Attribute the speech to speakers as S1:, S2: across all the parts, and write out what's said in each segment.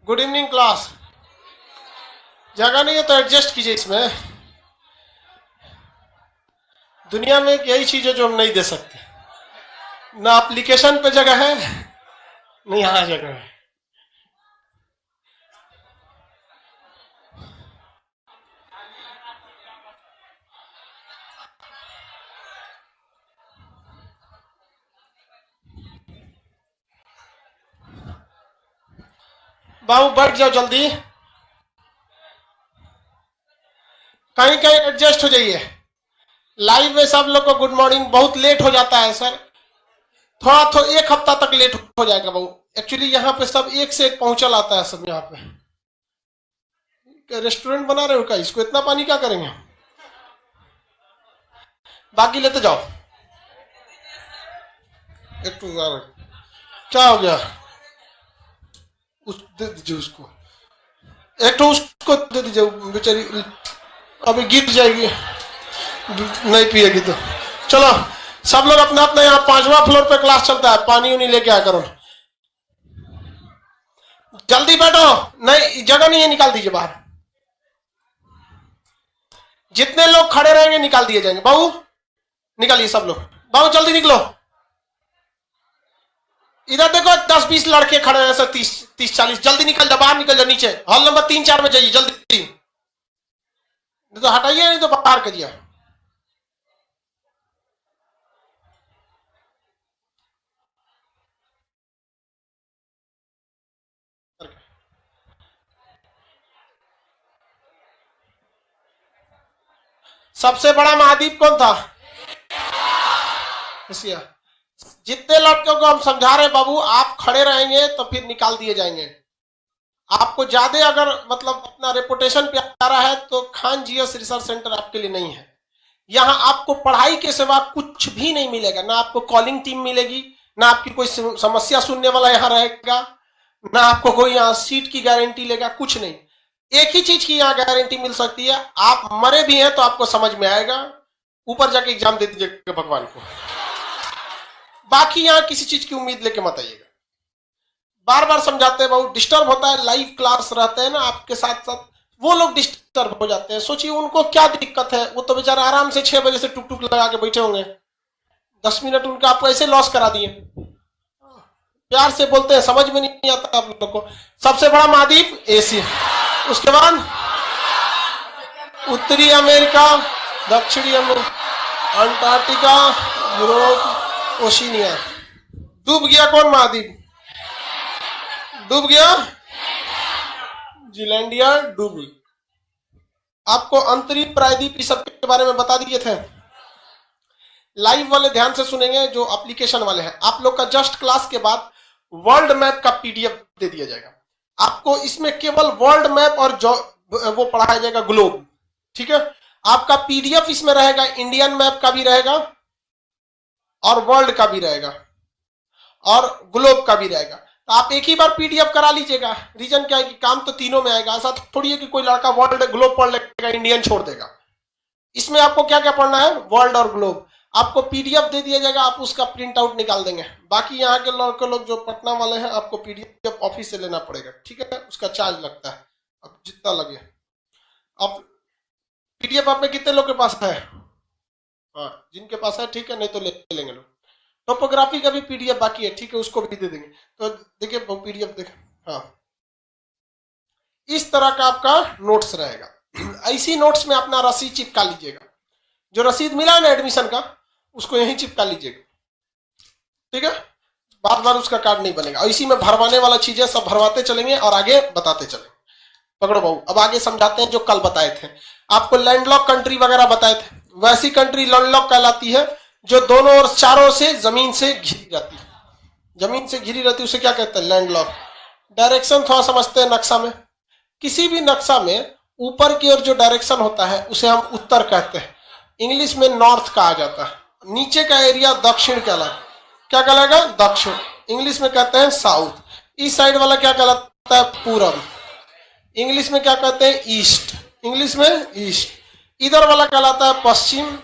S1: Good evening class. जगह नहीं है तो एडजस्ट कीजिए इसमें। दुनिया में यही चीज है जो हम नहीं दे सकते। ना एप्लीकेशन पे जगह है, नहीं यहाँ जगह है। बाबू बैठ जाओ जल्दी, कहीं कहीं एडजस्ट हो जाइए। लाइव में सब लोग को गुड मॉर्निंग। बहुत लेट हो जाता है सर, थोड़ा तो एक हफ्ता तक लेट हो जाएगा बाबू। एक्चुअली यहाँ पे सब एक से एक पहुंचल आता है सब। यहाँ पे रेस्टोरेंट बना रहे हो क्या? इसको इतना पानी क्या करेंगे? बाकी लेते जाओ। एक तो क्या हो गया? दे दीजिए उसको, एक तो उसको दे दीजिए, बेचारी अभी गिर जाएगी, नहीं पिएगी तो। चलो सब लोग अपना अपना, यहाँ 5वां फ्लोर पे क्लास चलता है। पानी उनी लेके आया करो, जल्दी बैठो। नहीं जगह नहीं है, निकाल दीजिए बाहर। जितने लोग खड़े रहेंगे निकाल दिए जाएंगे। बाबू निकालिए सब लोग, बाबू जल्दी निकलो। इधर देखो 10-20 लड़के खड़े हैं सर, 30-40। जल्दी निकल जाओ, बाहर निकल जाओ, नीचे हॉल नंबर 3-4 में जाइए जल्दी। तो हटाइए, नहीं तो बाहर करिए। सबसे बड़ा महाद्वीप कौन था? एशिया। जितने लड़कों को हम समझा रहे हैं बाबू, आप खड़े रहेंगे तो फिर निकाल दिए जाएंगे। आपको ज्यादा अगर मतलब अपना रेपुटेशन प्यारा है तो खान जीएस रिसर्च सेंटर आपके लिए नहीं है। यहाँ आपको पढ़ाई के सिवा कुछ भी नहीं मिलेगा। ना आपको कॉलिंग टीम मिलेगी, ना आपकी कोई समस्या सुनने वाला यहाँ रहेगा, ना आपको कोई यहाँ सीट की गारंटी लेगा, कुछ नहीं। एक ही चीज की यहाँ गारंटी मिल सकती है, आप मरे भी हैं तो आपको समझ में आएगा। ऊपर जाके एग्जाम दे दीजिएगा भगवान को। बाकी यहाँ किसी चीज की उम्मीद लेके मत आइएगा। बार बार समझाते हैं, बहुत डिस्टर्ब होता है। लाइव क्लास रहते हैं ना आपके साथ साथ, वो लोग डिस्टर्ब हो जाते हैं। सोचिए उनको क्या दिक्कत है, वो तो बेचारा आराम से 6 बजे से टुक टुक लगा के बैठे होंगे। 10 मिनट उनका आपको ऐसे लॉस करा दिए। प्यार से बोलते हैं, समझ में नहीं आता आप लोग को। सबसे बड़ा महाद्वीप एशिया, उसके बाद उत्तरी अमेरिका, दक्षिणी अमेरिका, अंटार्कटिका, यूरोप, ओशिनिया। डूब गया कौन महाद्वीप? डूब गया जीलैंडिया, डूब गई। आपको अंतरिक्ष प्रायद्वीप इस सब के बारे में बता दिए थे। लाइव वाले ध्यान से सुनेंगे, जो एप्लीकेशन वाले हैं। आप लोग का जस्ट क्लास के बाद वर्ल्ड मैप का पीडीएफ दे दिया जाएगा आपको। इसमें केवल वर्ल्ड मैप और जो वो पढ़ाया जाएगा ग्लोब, ठीक है। आपका पीडीएफ इसमें रहेगा, इंडियन मैप का भी रहेगा और वर्ल्ड का भी रहेगा और ग्लोब का भी रहेगा। तो आप एक ही बार पीडीएफ करा लीजिएगा। रीजन क्या है कि काम तो तीनों में आएगा। ऐसा थोड़ी है कि कोई लड़का वर्ल्ड ग्लोब पढ़ लेगा, इंडियन छोड़ देगा। इसमें आपको क्या क्या पढ़ना है, वर्ल्ड और ग्लोब। आपको पीडीएफ दे दिया जाएगा, आप उसका प्रिंट आउट निकाल देंगे। बाकी यहाँ के लड़के लोग जो पटना वाले हैं, आपको पीडीएफ ऑफिस से लेना पड़ेगा, ठीक है। उसका चार्ज लगता है, अब जितना लगे। अब पीडीएफ आप में कितने लोग के पास है? हाँ, जिनके पास है ठीक है, नहीं तो ले लेंगे लोग। टोपोग्राफी का भी पीडीएफ बाकी है, ठीक है, उसको भी दे देंगे। तो देखिए पीडीएफ देख, हाँ इस तरह का आपका नोट्स रहेगा। ऐसी नोट्स में अपना रसीद चिपका लीजिएगा। जो रसीद मिला है ना एडमिशन का, उसको यहीं चिपका लीजिएगा, ठीक है। बार बार उसका कार्ड नहीं बनेगा। इसी में भरवाने वाला चीजें सब भरवाते चलेंगे और आगे बताते चलेंगे। पकड़ो बाबू, अब आगे समझाते हैं जो कल बताए थे आपको। लैंडलॉक कंट्री वगैरह बताए थे, वैसी कंट्री लैंडलॉक कहलाती है जो दोनों और चारों से जमीन से घिरी रहती है। जमीन से घिरी रहती है उसे क्या कहते हैं? लैंडलॉक। डायरेक्शन थोड़ा समझते हैं नक्शा में। किसी भी नक्शा में ऊपर की ओर जो डायरेक्शन होता है उसे हम उत्तर कहते हैं, इंग्लिश में नॉर्थ कहा जाता है। नीचे का एरिया दक्षिण कहलाता, क्या कहलाएगा? दक्षिण। इंग्लिश में कहते हैं साउथ। इस साइड वाला क्या कहलाता है? पूरब। इंग्लिश में क्या कहते हैं? ईस्ट। इंग्लिश में ईस्ट। इधर वाला कहलाता है पश्चिम,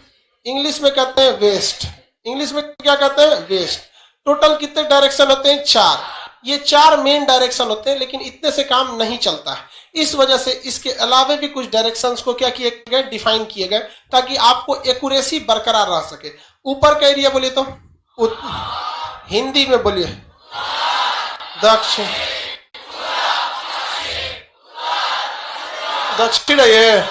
S1: इंग्लिश में कहते हैं वेस्ट। इंग्लिश में क्या कहते हैं? वेस्ट। टोटल कितने डायरेक्शन होते हैं? 4। ये 4 मेन डायरेक्शन होते हैं, लेकिन इतने से काम नहीं चलता है। इस वजह से इसके अलावा भी कुछ डायरेक्शंस को क्या किए गए, डिफाइन किए गए, ताकि आपको एक्यूरेसी बरकरार रह सके। ऊपर का एरिया बोलिए तो हिंदी में बोलिए, दक्षिण, दक्षिण है ये,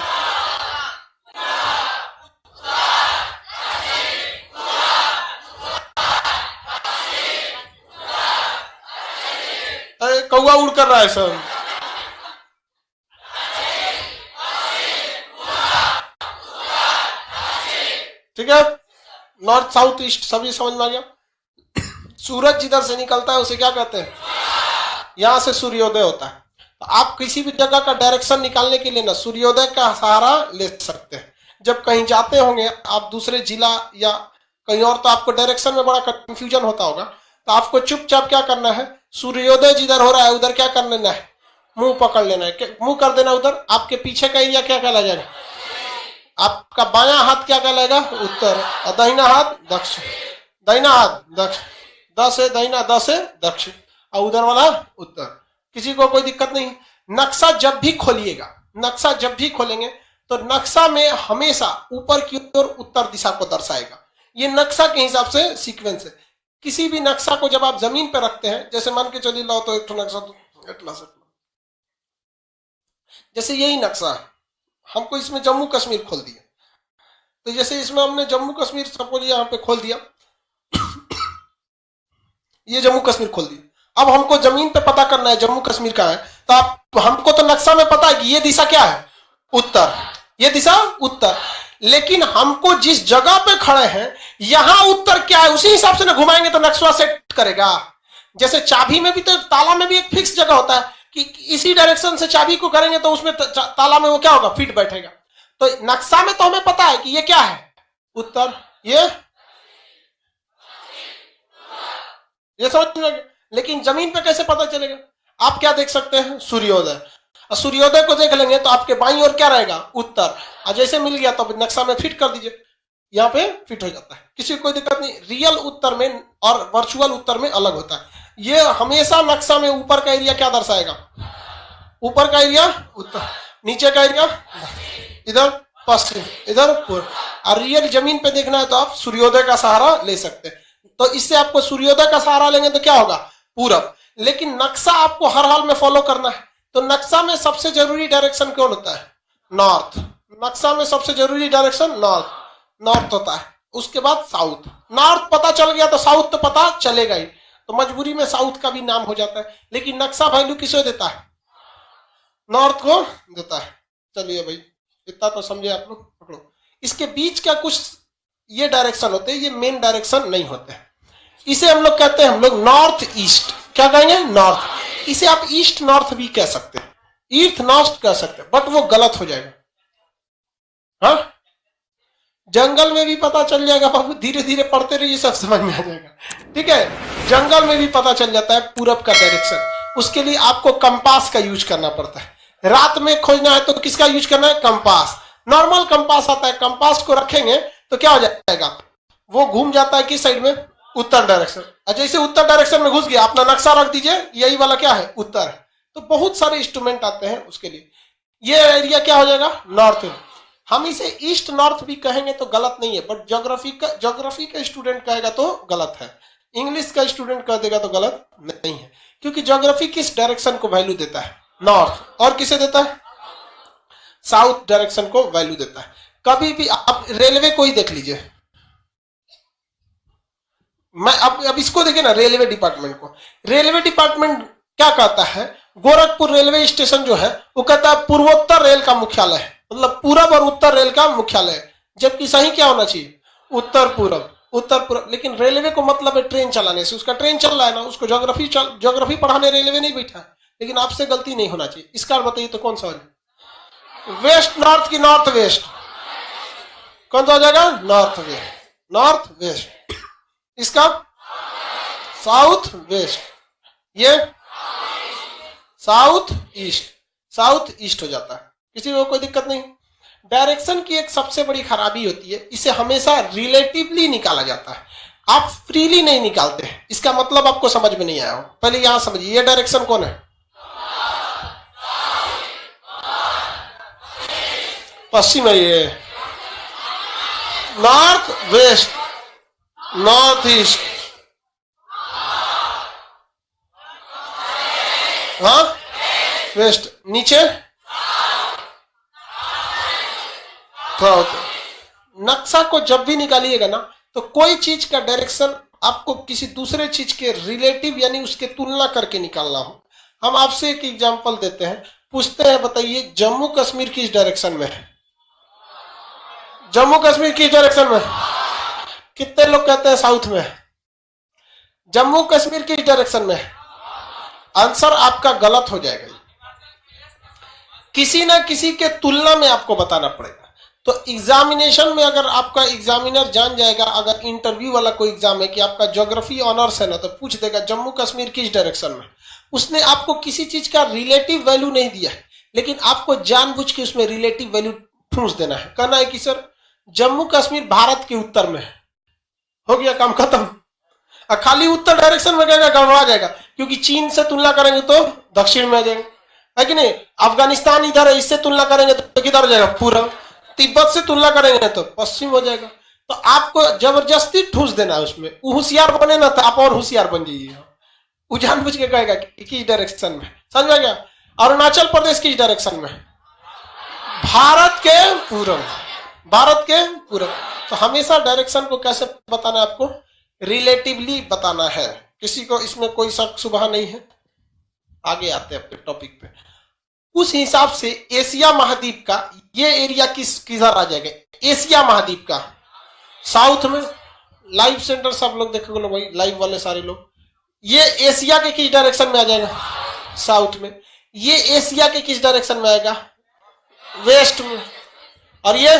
S1: कौवा उड़ कर रहा है सर। ठीक है, नॉर्थ साउथ ईस्ट सभी समझ में आ गया। सूरज जिधर से निकलता है उसे क्या कहते हैं, यहां से सूर्योदय होता है। तो आप किसी भी जगह का डायरेक्शन निकालने के लिए ना सूर्योदय का सहारा ले सकते हैं। जब कहीं जाते होंगे आप दूसरे जिला या कहीं और, तो आपको डायरेक्शन में बड़ा कंफ्यूजन होता होगा, तो आपको चुपचाप क्या करना है, सूर्योदय जिधर हो रहा है उधर क्या कर लेना है, मुंह पकड़ लेना है, मुंह कर देना उधर। आपके पीछे का एरिया क्या कहला जाएगा, आपका बायां हाथ क्या कहलाएगा, उत्तर, और दाहिना हाथ दक्षिण, दाहिना हाथ दक्षिण, 10 है दाहिना, 10 है दक्षिण, और उधर वाला उत्तर। किसी को कोई दिक्कत नहीं। नक्शा जब भी खोलिएगा, नक्शा जब भी खोलेंगे तो नक्शा में हमेशा ऊपर की ओर उत्तर दिशा को दर्शाएगा। ये नक्शा के हिसाब से सीक्वेंस है। किसी भी नक्शा को जब आप जमीन पर रखते हैं, जैसे मान के चलिए लो तो एक नक्शा तो जैसे यही नक्शा है, हमको इसमें जम्मू कश्मीर खोल दिया, तो जैसे इसमें हमने जम्मू कश्मीर सपोज यहाँ पे खोल दिया, ये जम्मू कश्मीर खोल दिया। अब हमको जमीन पे पता करना है जम्मू कश्मीर का है, तो आप हमको तो नक्शा में पता है कि ये दिशा क्या है, उत्तर, ये दिशा उत्तर, लेकिन हमको जिस जगह पे खड़े हैं यहां उत्तर क्या है उसी हिसाब से ना घुमाएंगे तो नक्शा सेट करेगा। जैसे चाबी में भी तो, ताला में भी एक फिक्स जगह होता है कि इसी डायरेक्शन से चाबी को करेंगे तो उसमें ताला में वो क्या होगा, फिट बैठेगा। तो नक्शा में तो हमें पता है कि ये क्या है, उत्तर, ये समझ में, लेकिन जमीन पे कैसे पता चलेगा। आप क्या देख सकते हैं, सूर्योदय, और सूर्योदय को देख लेंगे तो आपके बाईं ओर क्या रहेगा, उत्तर, और जैसे मिल गया तो नक्शा में फिट कर दीजिए, यहाँ पे फिट हो जाता है, किसी को कोई दिक्कत नहीं। रियल उत्तर में और वर्चुअल उत्तर में अलग होता है। ये हमेशा नक्शा में ऊपर का एरिया क्या दर्शाएगा, ऊपर का एरिया उत्तर, नीचे का एरिया इधर पश्चिम, इधर पूर्व। और रियल जमीन पे देखना है तो आप सूर्योदय का सहारा ले सकते हैं। तो इससे आपको सूर्योदय का सहारा लेंगे तो क्या होगा, पूरब। लेकिन नक्शा आपको हर हाल में फॉलो करना है, तो नक्शा में सबसे जरूरी डायरेक्शन कौन होता है, नॉर्थ। नक्शा में सबसे जरूरी डायरेक्शन नॉर्थ होता है। उसके बाद साउथ। नॉर्थ पता चल गया तो साउथ तो पता चलेगा ही, तो मजबूरी में साउथ का भी नाम हो जाता है। लेकिन नक्शा वैल्यू किसे देता है, नॉर्थ को देता है। चलिए भाई, इतना तो समझे आप लोग, पकड़ो। इसके बीच का कुछ ये डायरेक्शन होते हैं, ये मेन डायरेक्शन नहीं होते हैं। इसे हम लोग कहते हैं, हम लोग नॉर्थ ईस्ट, क्या कहेंगे, नॉर्थ। इसे आप ईस्ट नॉर्थ भी कह सकते हैं, ईस्ट नॉर्थ कह सकते हैं, बट वो गलत हो जाएगा। हाँ, जंगल में भी पता चल जाएगा बाबू, धीरे धीरे पढ़ते रहिए, सब समझ में आ जाएगा। ठीक है, जंगल में भी पता चल जाता है पूरब का डायरेक्शन। उसके लिए आपको कंपास का यूज करना पड़ता है। रात में खोजना है तो किसका यूज करना है, कंपास। नॉर्मल कंपास आता है, कंपास को रखेंगे तो क्या हो जाएगा, वो घूम जाता है किस साइड में, उत्तर डायरेक्शन। और जैसे उत्तर डायरेक्शन में घुस गया, अपना नक्शा रख दीजिए, यही वाला क्या है, उत्तर है। तो बहुत सारे इंस्ट्रूमेंट आते हैं उसके लिए। ये एरिया क्या हो जाएगा, नॉर्थ। हम इसे ईस्ट नॉर्थ भी कहेंगे तो गलत नहीं है, बट ज्योग्राफी का स्टूडेंट कहेगा तो गलत है, इंग्लिश का स्टूडेंट कह देगा तो गलत नहीं है। क्योंकि ज्योग्राफी किस डायरेक्शन को वैल्यू देता है, नॉर्थ, और किसे देता है, साउथ डायरेक्शन को वैल्यू देता है। कभी भी आप रेलवे को ही देख लीजिए, मैं अब इसको देखिए ना, रेलवे डिपार्टमेंट को। रेलवे डिपार्टमेंट क्या कहता है, गोरखपुर रेलवे स्टेशन जो है वो कहता है पूर्वोत्तर रेल का मुख्यालय है, मतलब पूरब और उत्तर रेल का मुख्यालय है। जबकि सही क्या होना चाहिए, उत्तर पूरब, उत्तर पूरब। लेकिन रेलवे को मतलब है ट्रेन चलाने से, उसका ट्रेन चल रहा है ना, उसको ज्योग्राफी पढ़ाने रेलवे नहीं बैठा है। लेकिन आपसे गलती नहीं होना चाहिए। इसका बताइए तो कौन सा हो, वेस्ट नॉर्थ की नॉर्थ वेस्ट, कौन सा हो जाएगा, नॉर्थ वेस्ट, नॉर्थ वेस्ट। इसका साउथ वेस्ट, ये साउथ ईस्ट, साउथ ईस्ट हो जाता है। किसी को कोई दिक्कत नहीं। डायरेक्शन की एक सबसे बड़ी खराबी होती है, इसे हमेशा रिलेटिवली निकाला जाता है। आप फ्रीली नहीं निकालते हैं, इसका मतलब आपको समझ में नहीं आया हो। पहले यहां समझिए, ये डायरेक्शन कौन है? पश्चिम है ये, नॉर्थ वेस्ट, नॉर्थ ईस्ट, हाँ वेस्ट, नीचे साउथ। नक्शा को जब भी निकालिएगा ना तो कोई चीज का डायरेक्शन आपको किसी दूसरे चीज के रिलेटिव यानी उसके तुलना करके निकालना हो। हम आपसे एक एग्जांपल देते हैं, पूछते हैं बताइए जम्मू कश्मीर किस डायरेक्शन में है? जम्मू कश्मीर किस डायरेक्शन में? कितने लोग कहते हैं साउथ में? जम्मू कश्मीर किस डायरेक्शन में? आंसर आपका गलत हो जाएगा। किसी ना किसी के तुलना में आपको बताना पड़ेगा। तो एग्जामिनेशन में अगर आपका एग्जामिनर जान जाएगा, अगर इंटरव्यू वाला कोई एग्जाम है कि आपका ज्योग्राफी ऑनर्स है ना, तो पूछ देगा जम्मू कश्मीर किस डायरेक्शन में। उसने आपको किसी चीज का रिलेटिव वैल्यू नहीं दिया है, लेकिन आपको जानबूझ के उसमें रिलेटिव वैल्यू ठूंस देना है। कहना है कि सर जम्मू कश्मीर भारत के उत्तर में है, हो गया काम खत्म। खाली उत्तर डायरेक्शन में कहेगा गड़बड़ा जाएगा, क्योंकि चीन से तुलना करेंगे तो दक्षिण में आ जाएगा, है कि नहीं? अफगानिस्तान इधर है, इससे तुलना करेंगे तो किधर हो जाएगा? पूर्व। तिब्बत से तुलना करेंगे तो पश्चिम हो जाएगा। तो आपको जबरदस्ती ठूस देना है उसमें। वो होशियार बने ना तो आप और होशियार बन जाइए। वो जानबूझ के कहेगा कि किस डायरेक्शन में, समझ में गया? अरुणाचल प्रदेश किस डायरेक्शन में? भारत के पूर्व, भारत के पूर्व। तो हमेशा डायरेक्शन को कैसे बताना है आपको? रिलेटिवली बताना है। किसी को इसमें कोई शक शुबह नहीं है? आगे आते हैं अपने टॉपिक पे। उस हिसाब से एशिया महाद्वीप का ये एरिया किधर आ जाएगा? एशिया महाद्वीप का साउथ में। लाइव सेंटर सब लोग देखोगे ना भाई, लाइव वाले सारे लोग, ये एशिया के किस डायरेक्शन में आ जाएगा? साउथ में। ये एशिया के किस डायरेक्शन में आएगा? वेस्ट में। और ये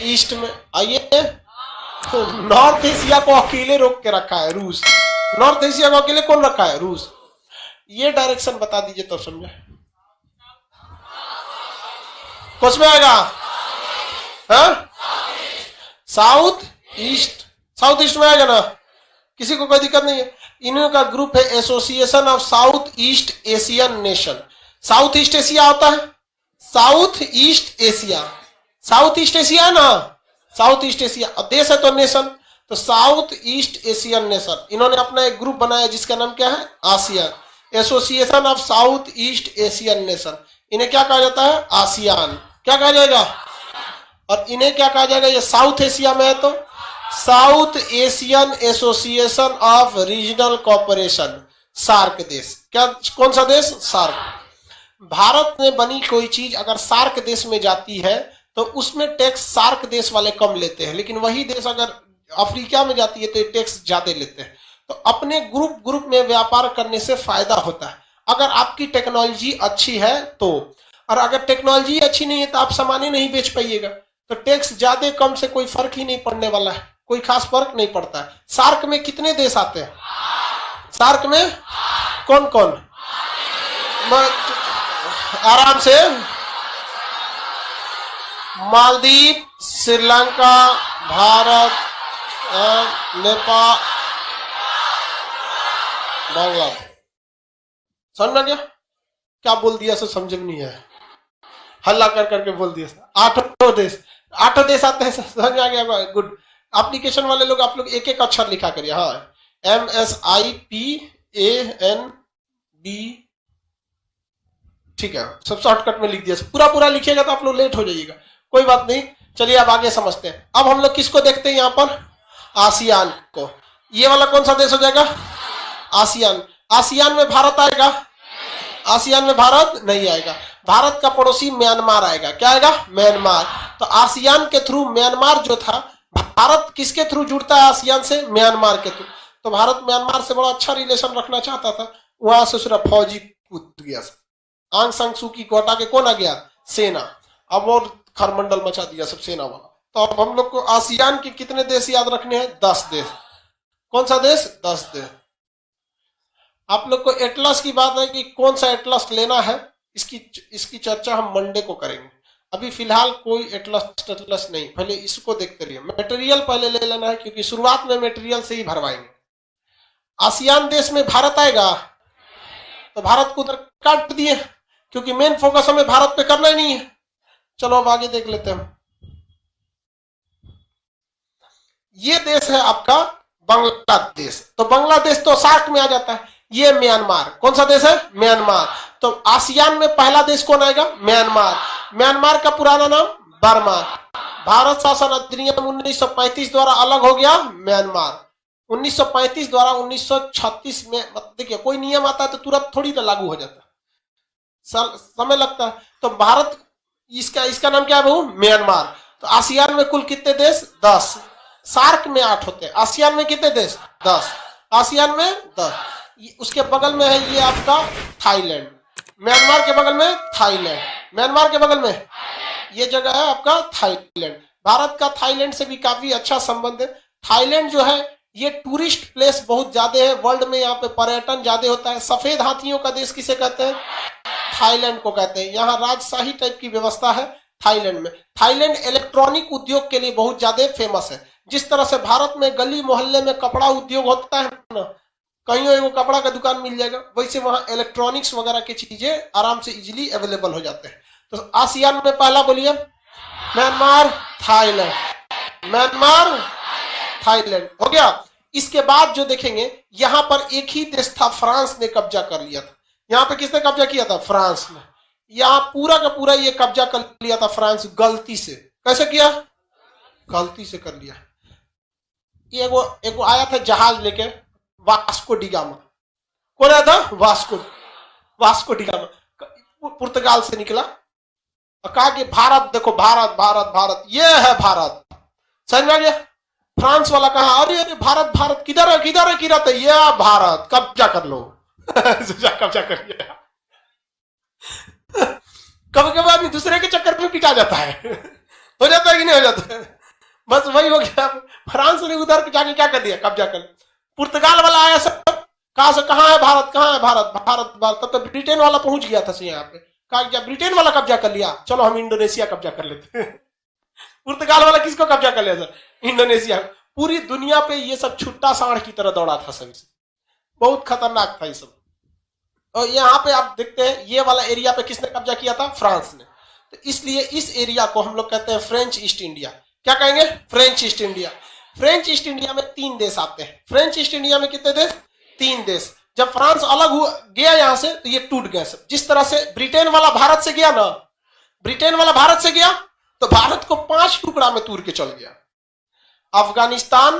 S1: ईस्ट में। आइए, तो नॉर्थ एशिया को अकेले रोक के रखा है रूस। नॉर्थ एशिया को अकेले कौन रखा है? रूस। ये डायरेक्शन बता दीजिए तो समझे। कुछ में आएगा? साउथ ईस्ट, साउथ ईस्ट में आएगा ना, किसी को कोई दिक्कत नहीं है। इन्हों का ग्रुप है association of south east Asian nation. South east Asia होता है, south east Asia. South east Asia है ना, साउथ ईस्ट एशिया। अब देश है तो नेशन, तो साउथ ईस्ट एशियन नेशन। इन्होंने अपना एक ग्रुप बनाया जिसका नाम क्या है? ASEAN, association of south east Asian nation. इन्हें क्या कहा जाता है? आसियान। क्या कहा जाएगा? और इन्हें क्या कहा जाएगा? ये साउथ एशिया में है तो South Asian Association of Regional Corporation, SAARC देश। क्या, कौन सा देश? सार्क। भारत में बनी कोई चीज अगर सार्क देश में जाती है तो उसमें टैक्स सार्क देश वाले कम लेते हैं, लेकिन वही देश अगर अफ्रीका में जाती है तो ये टैक्स ज्यादा लेते हैं। तो अपने ग्रुप में व्यापार करने से फायदा होता है अगर आपकी टेक्नोलॉजी अच्छी है तो। और अगर टेक्नोलॉजी अच्छी नहीं है तो आप सामान ही नहीं बेच पाइएगा। तो टैक्स ज्यादा कम से कोई फर्क ही नहीं पड़ने वाला है, कोई खास फर्क नहीं पड़ता है। सार्क में कितने देश आते हैं? सार्क में कौन कौन? आराम से, मालदीव, श्रीलंका, भारत, नेपाल, बांग्लादेश। समझ में गया? क्या बोल दिया सो समझ में नहीं आया, हल्ला कर करके बोल दिया। 8 देश, 8 देश आते हैं, समझ में आ गया? गुड। एप्लीकेशन वाले लोग आप लोग एक एक अक्षर लिखा करिए। हाँ, MSIPANB, ठीक है, सब शॉर्टकट में लिख दिया। पूरा लिखिएगा तो आप लोग लेट हो जाइएगा, कोई बात नहीं। चलिए अब आगे समझते हैं। अब हम लोग किसको देखते हैं यहाँ पर? आसियान को। ये वाला कौन सा देश हो जाएगा? आसियान। आसियान में भारत आएगा? आसियान में भारत नहीं आएगा। भारत का पड़ोसी म्यांमार आएगा। क्या आएगा? म्यांमार। तो आसियान के थ्रू म्यांमार जो था, भारत किसके थ्रू जुड़ता है आसियान से? म्यांमार के थ्रू। तो भारत म्यांमार से बड़ा अच्छा रिलेशन रखना चाहता था, वहां से सिर्फ फौजी कूद गया। आंग सांग सूकी को हटा के कौन आ गया? सेना। अब और खरमंडल मचा दिया सब सेना वाला। तो अब हम लोग को आसियान के कितने देश याद रखने हैं? 10 देश। कौन सा देश? 10 देश। आप लोग को एटलस की बात है कि कौन सा एटलस लेना है, इसकी चर्चा हम मंडे को करेंगे। अभी फिलहाल कोई एटलस टटलस नहीं, पहले इसको देखते रहिए। मटेरियल पहले ले लेना है, क्योंकि शुरुआत में मटेरियल से ही भरवाएंगे। आसियान देश में भारत आएगा तो भारत को उधर काट दिए, क्योंकि मेन फोकस हमें भारत पे करना ही नहीं है। चलो अब आगे देख लेते हैं। ये देश है आपका बांग्लादेश, तो बांग्लादेश तो सार्क में आ जाता है। ये म्यांमार, कौन सा देश है? म्यांमार। तो आसियान में पहला देश कौन आएगा? म्यांमार। म्यांमार का पुराना नाम बर्मा। भारत शासन अधिनियम 1935 द्वारा अलग हो गया म्यांमार। 1935 द्वारा 1936 में, देखिए कोई नियम आता है तो तुरंत थोड़ी ना लागू हो जाता है, समय लगता है। तो भारत, इसका नाम क्या है बहू? म्यांमार। तो आसियान में कुल कितने देश? 10। सार्क में 8 होते हैं। आसियान में कितने देश? 10। आसियान में 10। उसके बगल में है ये आपका थाईलैंड। म्यांमार के बगल में थाईलैंड, म्यांमार के बगल में ये जगह है आपका थाईलैंड। भारत का थाईलैंड से भी काफी अच्छा संबंध है। थाईलैंड जो है ये टूरिस्ट प्लेस बहुत ज्यादा है वर्ल्ड में, यहाँ पे पर्यटन ज्यादा होता है। सफेद हाथियों का देश किसे कहते हैं? थाईलैंड को कहते हैं। यहाँ राजशाही टाइप की व्यवस्था है थाईलैंड में। थाईलैंड इलेक्ट्रॉनिक उद्योग के लिए बहुत ज्यादा फेमस है। जिस तरह से भारत में गली मोहल्ले में कपड़ा उद्योग होता है ना, कहीं एगो कपड़ा का दुकान मिल जाएगा, वैसे वहां इलेक्ट्रॉनिक्स वगैरह की चीजें आराम से इजीली अवेलेबल हो जाते हैं। तो आसियान में पहला बोलिए म्यांमार, थाईलैंड। म्यांमार, थाईलैंड हो गया। इसके बाद जो देखेंगे, यहां पर एक ही देश था, फ्रांस ने कब्जा कर लिया था। यहाँ पे किसने कब्जा किया था? फ्रांस ने। यहाँ पूरा का पूरा ये कब्जा कर लिया था फ्रांस, गलती से। कैसे किया? गलती से कर लिया। ये एगो आया था जहाज लेके, वास्को डिगामा। कौन आया था? वास्को डिगामा पुर्तगाल से निकला और कहा कि भारत देखो, भारत भारत भारत, ये है भारत। समझ में आ गया? फ्रांस वाला कहा अरे अरे भारत भारत किधर है, किधर है, किधर है? ये भारत, कब्जा कर लो। कब्जा कर लिया। कभी कभी आदमी दूसरे के चक्कर में पिटा जाता है। हो जाता है कि नहीं हो जाता है? बस वही हो गया। फ्रांस ने उधर जाके क्या कर दिया? कब्जा कर। पुर्तगाल वाला आया सब, कहा से कहाँ है भारत, कहाँ है भारत, भारत भारत। तब तो ब्रिटेन वाला पहुंच गया था यहाँ पे, कहा क्या ब्रिटेन वाला कब्जा कर लिया, चलो हम इंडोनेशिया कब्जा कर लेते हैं। पुर्तगाल वाला किसको कब्जा कर लिया सर? इंडोनेशिया। पूरी दुनिया पे ये सब छुट्टा सांड की तरह दौड़ा था सभी से, बहुत खतरनाक था ये सब। और यहाँ पे आप देखते हैं ये वाला एरिया पे किसने कब्जा किया था? फ्रांस ने। तो इसलिए इस एरिया को हम लोग कहते हैं फ्रेंच ईस्ट इंडिया। क्या कहेंगे? French East India. French East India में 3 देश आते हैं। फ्रेंच ईस्ट इंडिया में कितने देश? 3 देश। जब फ्रांस अलग हुआ गया यहाँ से तो ये टूट गया सब। जिस तरह से ब्रिटेन वाला भारत से गया ना, ब्रिटेन वाला भारत से गया तो भारत को 5 टुकड़ा में तोड़ के चल गया। अफगानिस्तान,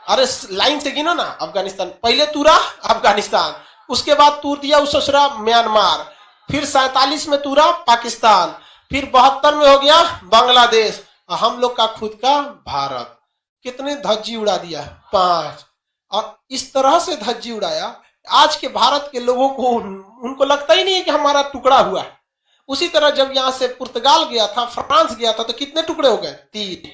S1: अरे लाइन से गिनो ना, अफगानिस्तान पहले तूरा, अफगानिस्तान, उसके बाद तूर दिया उस ससुरा म्यांमार, फिर 47 में तूरा पाकिस्तान, फिर 72 में हो गया बांग्लादेश, और हम लोग का खुद का भारत। कितने धज्जी उड़ा दिया? 5। और इस तरह से धज्जी उड़ाया, आज के भारत के लोगों को उनको लगता ही नहीं है कि हमारा टुकड़ा हुआ है। उसी तरह जब यहां से पुर्तगाल गया था, फ्रांस गया था, तो कितने टुकड़े हो गए? 3।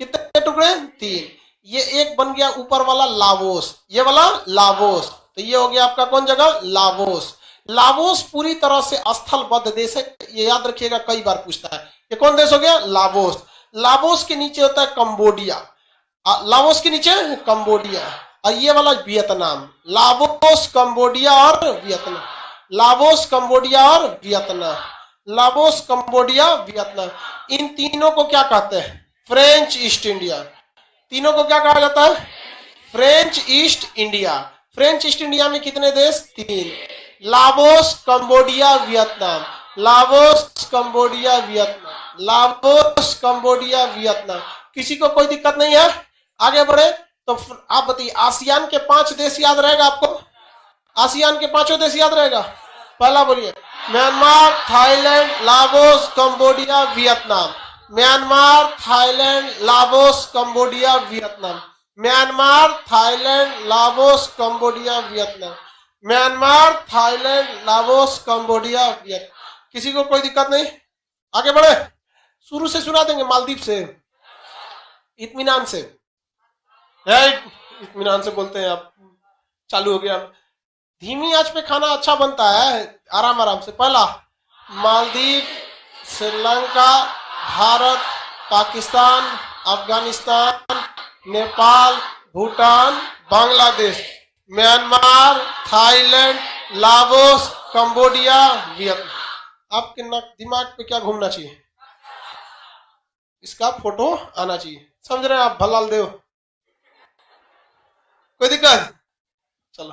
S1: कितने टुकड़े? 3। ये एक बन गया ऊपर वाला लावोस, ये वाला लावोस। तो ये हो गया आपका कौन जगह? लावोस। लावोस पूरी तरह से स्थलबद्ध देश है, ये याद रखिएगा, कई बार पूछता है। ये कौन देश हो गया? लावोस। लावोस के नीचे होता है कंबोडिया, लावोस के नीचे कंबोडिया, और ये वाला वियतनाम। लावोस, कंबोडिया और वियतनाम। लावोस, कंबोडिया और वियतनाम। Laos, Cambodia, Vietnam. इन तीनों को क्या कहते हैं? French East India. तीनों को क्या कहा जाता है? French East India. French East India में कितने देश? 3। Laos, Cambodia, Vietnam. Laos, Cambodia, Vietnam. Laos, Cambodia, Vietnam. किसी को कोई दिक्कत नहीं है? आगे बढ़े तो आप बताइए, आसियान के 5 देश याद रहेगा आपको? आसियान के 5 देश याद रहेगा? पहला बोलिए Myanmar, Thailand, Laos, Cambodia, Vietnam. Myanmar, Thailand, Laos, Cambodia, Vietnam. Myanmar, Thailand, Laos, Cambodia, Vietnam. Myanmar, Thailand, Laos, Cambodia, Vietnam. किसी को कोई दिक्कत नहीं? आगे बढ़े, शुरू से सुना देंगे, मालदीव से, इत्मीनान से। इत्मीनान से बोलते हैं आप। चालू हो गया। धीमी आंच पे खाना अच्छा बनता है, आराम आराम से। पहला Maldives, Sri Lanka, Bharat, Pakistan, Afghanistan, Nepal, Bhutan, Bangladesh, Myanmar, Thailand, Laos, Cambodia, Vietnam. आपके दिमाग पे क्या घूमना चाहिए? इसका फोटो आना चाहिए। समझ रहे हैं आप भलाल देव? कोई दिक्कत? चलो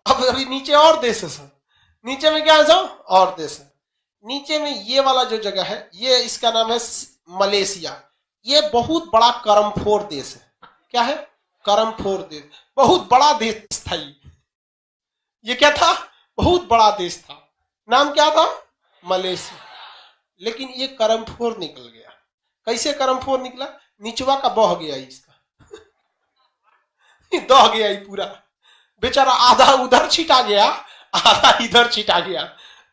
S1: अब अभी नीचे और देश है सर। नीचे में क्या है सर? और देश है। नीचे में ये वाला जो जगह है, ये इसका नाम है मलेशिया। ये बहुत बड़ा कर्मफोर देश है। क्या है? कर्मफोर देश। बहुत बड़ा देश था ये क्या था? बहुत बड़ा देश था। नाम क्या था? मलेशिया। लेकिन ये कर्मफोर निकल गया। कैसे कर्मफोर निकला? निचवा का बह गया इसका दह गया ही पूरा। बेचारा आधा उधर छिटा गया, आधा इधर छिटा गया।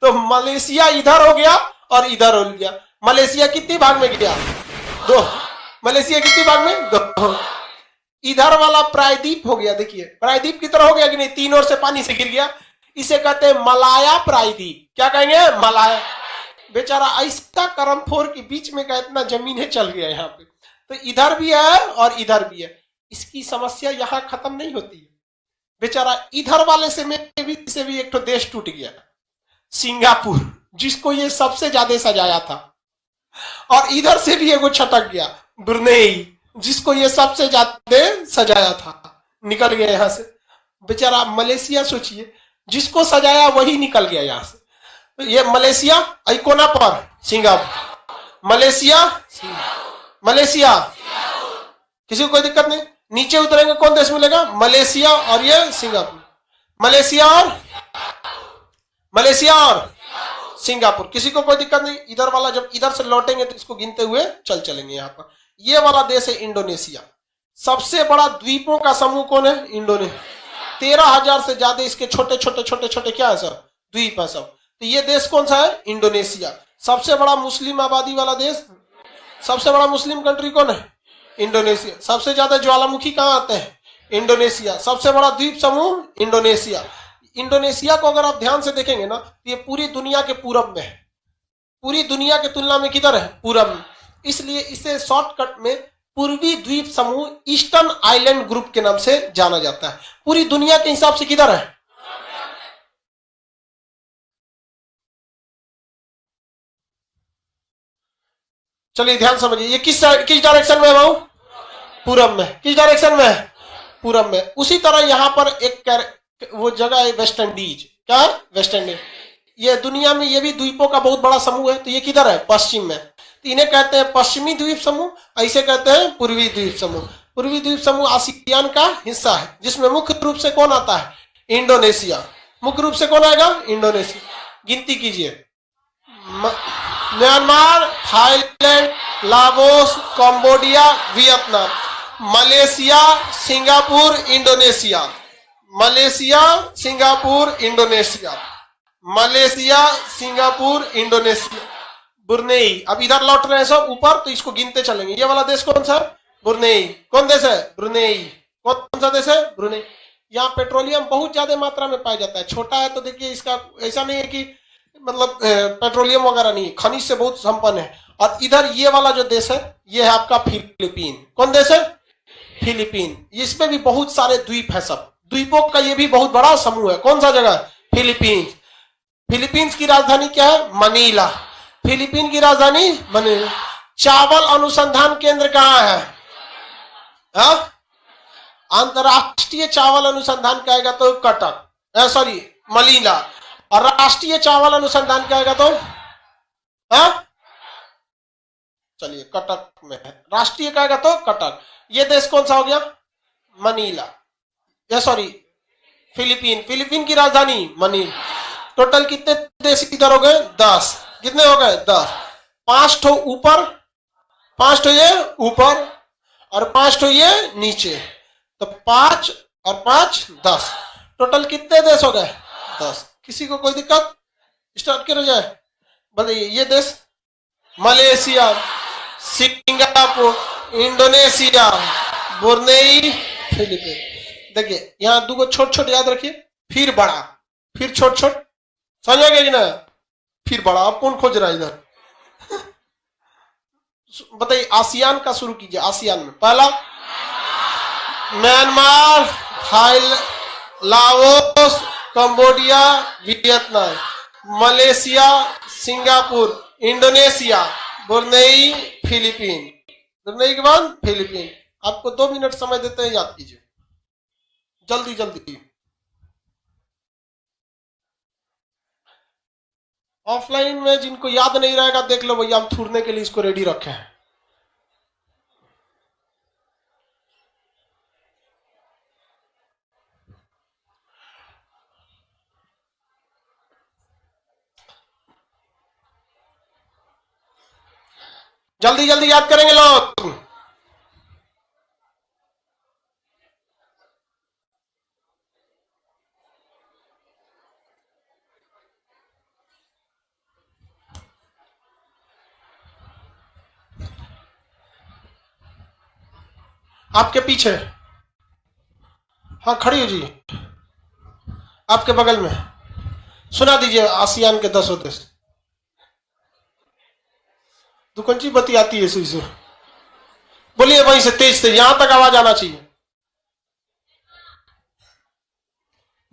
S1: तो मलेशिया इधर हो गया और इधर हो गया। मलेशिया कितने भाग में गया? दो। मलेशिया कितने भाग में? दो। इधर वाला प्रायद्वीप हो गया। देखिए प्रायद्वीप की तरह हो गया कि नहीं? तीन ओर से पानी से गिर गया। इसे कहते हैं मलाया प्रायद्वीप। क्या कहेंगे? मलाया। बेचारा ऐसा कर्मफोर के बीच में का इतना जमीनें चल गया यहाँ पे। तो इधर भी है और इधर भी है। इसकी समस्या यहाँ खत्म नहीं होती है। बेचारा इधर वाले से भी एक तो देश टूट गया, सिंगापुर, जिसको ये सबसे ज्यादा सजाया था। और इधर से भी एगो छटक गया, ब्रुनेई, जिसको ये सबसे ज्यादा सजाया था, निकल गया यहाँ से। बेचारा मलेशिया सोचिए, जिसको सजाया वही निकल गया यहाँ से। तो ये मलेशिया कोना पर सिंगापुर, मलेशिया, मलेशिया, किसी को कोई दिक्कत नहीं। नीचे उतरेंगे कौन देश मिलेगा? मलेशिया और ये सिंगापुर। मलेशिया और सिंगापुर। किसी को कोई दिक्कत नहीं। इधर वाला जब इधर से लौटेंगे तो इसको गिनते हुए चलेंगे। यहाँ पर ये वाला देश है इंडोनेशिया। सबसे बड़ा द्वीपों का समूह कौन है? इंडोनेशिया। 13,000 से ज्यादा इसके छोटे छोटे क्या है सर? द्वीप है सब। तो ये देश कौन सा है? इंडोनेशिया। सबसे बड़ा मुस्लिम आबादी वाला देश, सबसे बड़ा मुस्लिम कंट्री कौन है? इंडोनेशिया। सबसे ज्यादा ज्वालामुखी कहाँ आते हैं? इंडोनेशिया। सबसे बड़ा द्वीप समूह इंडोनेशिया। इंडोनेशिया को अगर आप ध्यान से देखेंगे ना, तो ये पूरी दुनिया के पूरब में है। पूरी दुनिया के तुलना में किधर है? पूरब में। इसलिए इसे शॉर्टकट में पूर्वी द्वीप समूह, ईस्टर्न आइलैंड ग्रुप के नाम से जाना जाता है। पूरी दुनिया के हिसाब से किधर है? चलिए ध्यान समझिए, ये किस डायरेक्शन में है भाऊ? पूरब में। किस डायरेक्शन में है? पूरब में। उसी तरह यहां पर एक वो जगह है वेस्ट इंडीज। क्या है? West Indies. ये दुनिया में ये भी द्वीपों का बहुत बड़ा समूह है। तो ये किधर है? पश्चिम में। तो इन्हें कहते हैं पश्चिमी द्वीप समूह, ऐसे कहते हैं पूर्वी द्वीप समूह। पूर्वी द्वीप समूह आसियान का हिस्सा है, जिसमें मुख्य रूप से कौन आता है? इंडोनेशिया। मुख्य रूप से कौन आएगा? इंडोनेशिया। गिनती कीजिए, Myanmar, Thailand, Laos, Cambodia, Vietnam, Malaysia, Singapore, Indonesia, Malaysia, Singapore, Indonesia, Malaysia, Singapore, Indonesia, Brunei. अब इधर लौट रहे हैं सब ऊपर, तो इसको गिनते चलेंगे। ये वाला देश कौन सा? ब्रुनेई। कौन देश है? ब्रुनेई। कौन सा देश है? ब्रुनेई। यहाँ पेट्रोलियम बहुत ज्यादा मात्रा में पाया जाता है। छोटा है तो देखिए, इसका ऐसा नहीं है कि मतलब पेट्रोलियम वगैरह नहीं, खनिज से बहुत संपन्न है। और इधर ये वाला जो देश है, ये है आपका फिलीपीन। कौन देश है? फिलीपीन। इसमें भी बहुत सारे द्वीप है। सब द्वीपों का ये भी बहुत बड़ा समूह है। कौन सा जगह? फिलीपींस। फिलीपींस की राजधानी क्या है? मनीला। फिलीपीन की राजधानी मनीला। चावल अनुसंधान केंद्र कहाँ है? अंतरराष्ट्रीय चावल अनुसंधान कहेगा तो कटक, सॉरी मनीला। और राष्ट्रीय चावल अनुसंधान कहेगा तो चलिए कटक में है। राष्ट्रीय कहेगा तो कटक। ये देश कौन सा हो गया? मनीला, या सॉरी फिलीपीन। फिलीपीन की राजधानी मनीला। टोटल कितने देश इधर हो गए? 10। कितने हो गए? 10। 5 ठो ऊपर, 5 ठो ये ऊपर और 5 ठो ये नीचे। तो 5 और 5 10। टोटल कितने देश हो गए? 10। किसी को कोई दिक्कत? स्टार्ट करो जाए, बताइए। ये देश Malaysia, Singapore, Indonesia, Brunei, Philippine. देखिए यहाँ दो छोट छोट याद रखिए, फिर बड़ा, फिर छोट छोट। समझ गए कि ना? फिर बड़ा। आप कौन खोज रहा है इधर? बताइए, आसियान का शुरू कीजिए। आसियान में पहला Myanmar, Thailand, Laos, Cambodia, Vietnam, Malaysia, Singapore, Indonesia, Brunei, Philippine. Brunei के बाद फिलीपीन। आपको 2 मिनट समय देते हैं, याद कीजिए जल्दी जल्दी। ऑफलाइन में जिनको याद नहीं रहेगा देख लो भैया, हम थूरने के लिए इसको रेडी रखे हैं। जल्दी जल्दी याद करेंगे लोग। आपके पीछे, हाँ खड़ी हो जी, आपके बगल में सुना दीजिए आसियान के 10 देश। दुकंची बत्ती आती है सुई से, बोलिए वहीं से तेज तेज, यहां तक आवाज आना चाहिए।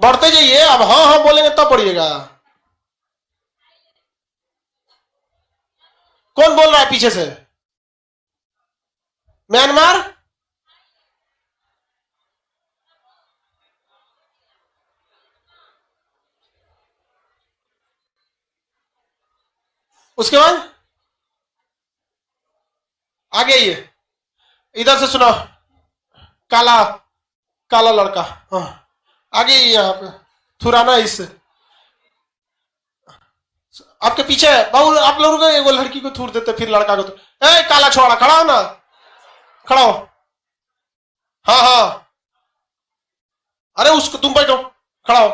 S1: बढ़ते जाइए, अब हाँ हाँ बोलेंगे तब पढ़िएगा। कौन बोल रहा है पीछे से? म्यांमार, उसके बाद आगे आइए, इधर से सुनो। काला, काला लड़का, हाँ आगे आइए, यहाँ पे थुराना इससे। आपके पीछे बाबू, आप लोग वो लड़की को थूर देते फिर लड़का को ए काला छोड़ा, खड़ा हो ना, खड़ा हो। हाँ हाँ, अरे उसको तुम बैठो, खड़ा हो।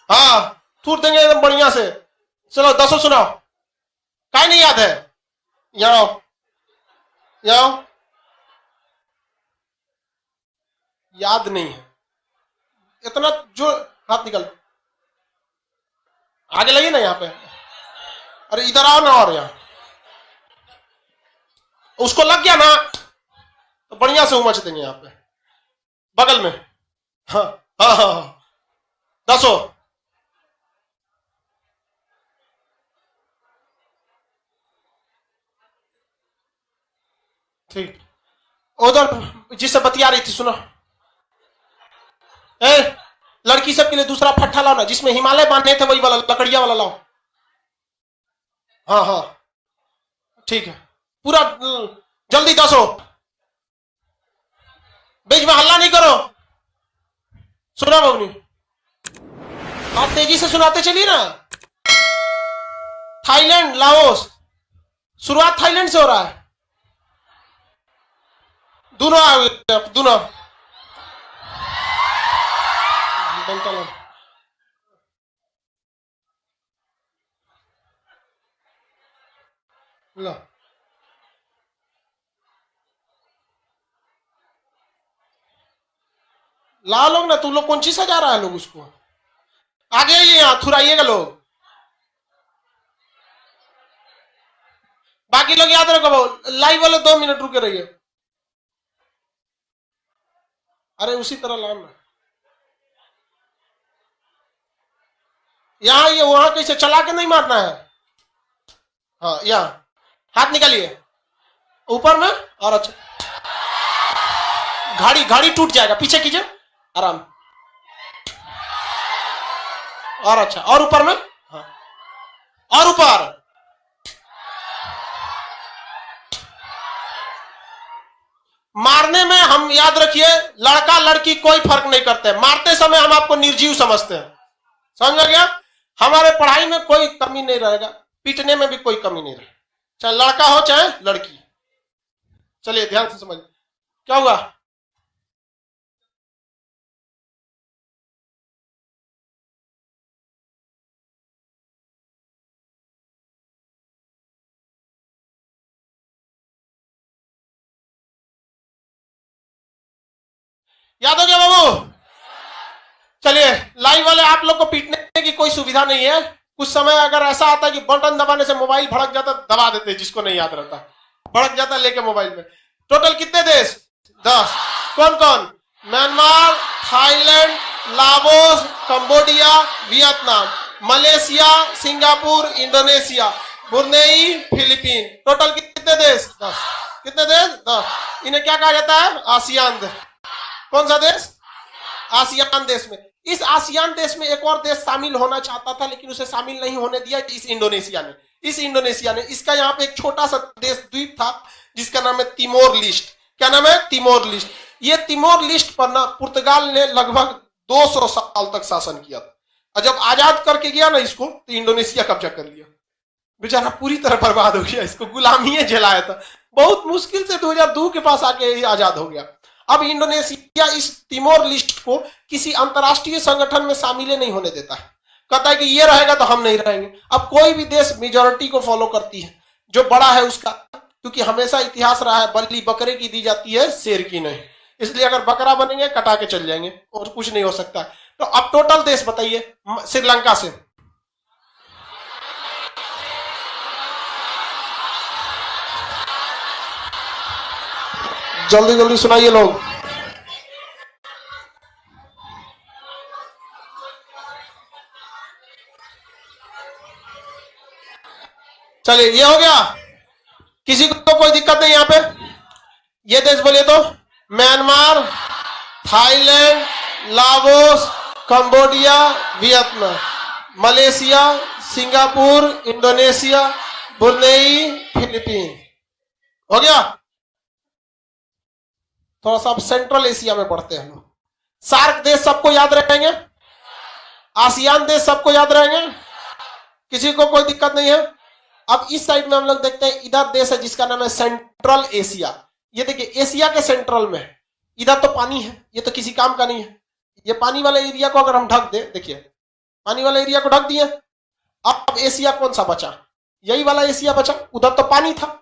S1: हाँ थूर देंगे एकदम बढ़िया से। चलो 10 सुनाओ। काय नहीं याद है? यहाँ आओ, यहाँ आओ। याद नहीं है इतना जो, हाथ निकल, आगे लगिए ना यहाँ पे। अरे इधर आओ ना, और यहाँ उसको लग गया ना तो बढ़िया से उमच देंगे यहाँ पे बगल में। हाँ हाँ हाँ हाँ, 10। ठीक, उधर जिससे बतिया रही थी सुनो। ए लड़की सब के लिए दूसरा फट्टा लाओ ना, जिसमें हिमालय बांधे थे वही वाला, लकड़िया वाला लाओ। हाँ हाँ ठीक है, पूरा जल्दी 10। बीच में हल्ला नहीं करो, सुना बबनी, आप तेजी से सुनाते चलिए ना। थाईलैंड, लाओस, शुरुआत थाईलैंड से हो रहा है। दोनों दोनों ला, ला लोग ना, तुम लोग कौन चीज सजा रहा है लोग उसको। आगे आइए, यहाँ थुराइएगा लोग। बाकी लोग याद रखो, लाइव वाले 2 मिनट रुके रहिए। अरे उसी तरह लाओ ना, यहाँ ये वहां कैसे चला के नहीं मारना है। हाँ यहाँ हाथ निकालिए ऊपर में, और अच्छा घाड़ी घाड़ी टूट जाएगा, पीछे कीजिए आराम, और अच्छा, और ऊपर में, हाँ और ऊपर। मारने में हम याद रखिए, लड़का लड़की कोई फर्क नहीं करते, मारते समय हम आपको निर्जीव समझते हैं, समझ गया? हमारे पढ़ाई में कोई कमी नहीं रहेगा, पीटने में भी कोई कमी नहीं रहेगा, चाहे लड़का हो चाहे लड़की। चलिए ध्यान से समझ, क्या हुआ? याद हो गया बाबू? चलिए, लाइव वाले आप लोग को पीटने की कोई सुविधा नहीं है। कुछ समय अगर ऐसा आता है कि बटन दबाने से मोबाइल भड़क जाता, दबा देते जिसको नहीं याद रहता। भड़क जाता लेके मोबाइल में। टोटल कितने देश? 10। कौन कौन? Myanmar, Thailand, Laos, Cambodia, Vietnam, Malaysia, Singapore, Indonesia, Brunei, Philippine. Total कितने देश? 10। कितने देश? 10। इन्हें क्या कहा जाता है? आसियान देश। कौन सा देश? आसियान देश में। इस आसियान देश में एक और देश शामिल होना चाहता था, लेकिन उसे शामिल नहीं होने दिया इस इंडोनेशिया ने। इसका यहाँ पे एक छोटा सा देश द्वीप था जिसका नाम है तिमोर लिस्ट। क्या नाम है? Timor list. ये तिमोर लिस्ट पर ना पुर्तगाल ने लगभग 200 साल तक शासन किया था, और जब आजाद करके गया ना इसको, तो इंडोनेशिया कब्जा कर लिया। बेचारा पूरी तरह बर्बाद हो गया, इसको गुलामी झेलाया था। बहुत मुश्किल से 2002 के पास आके आजाद हो गया। अब इंडोनेशिया इस तिमोर लिस्ट को किसी अंतरराष्ट्रीय संगठन में शामिल नहीं होने देता है। कहता है कि ये रहेगा तो हम नहीं रहेंगे। अब कोई भी देश मेजोरिटी को फॉलो करती है, जो बड़ा है उसका, क्योंकि हमेशा इतिहास रहा है बलि बकरे की दी जाती है, शेर की नहीं। इसलिए अगर बकरा बनेंगे कटा के चल जाएंगे और कुछ नहीं हो सकता। तो अब टोटल देश बताइए श्रीलंका से। जल्दी जल्दी सुनाइए लोग। चलिए ये हो गया, किसी को कोई दिक्कत नहीं यहां पे। ये देश बोलिए तो, Myanmar, Thailand, Laos, Cambodia, Vietnam, Malaysia, Singapore, Indonesia, Brunei, Philippine. हो गया। थोड़ा सा अब सेंट्रल एशिया में पढ़ते हैं हम। सार्क देश सबको याद रहेंगे? आसियान देश सबको याद रहेंगे? किसी को कोई दिक्कत नहीं है? अब इस साइड में हम लोग देखते हैं, इधर देश है जिसका नाम है सेंट्रल एशिया। ये देखिए एशिया के सेंट्रल में है। इधर तो पानी है, ये तो किसी काम का नहीं है। ये पानी वाले एरिया को अगर हम ढक दे, देखिए पानी वाले एरिया को ढक दिए। अब एशिया कौन सा बचा? यही वाला एशिया बचा। उधर तो पानी था,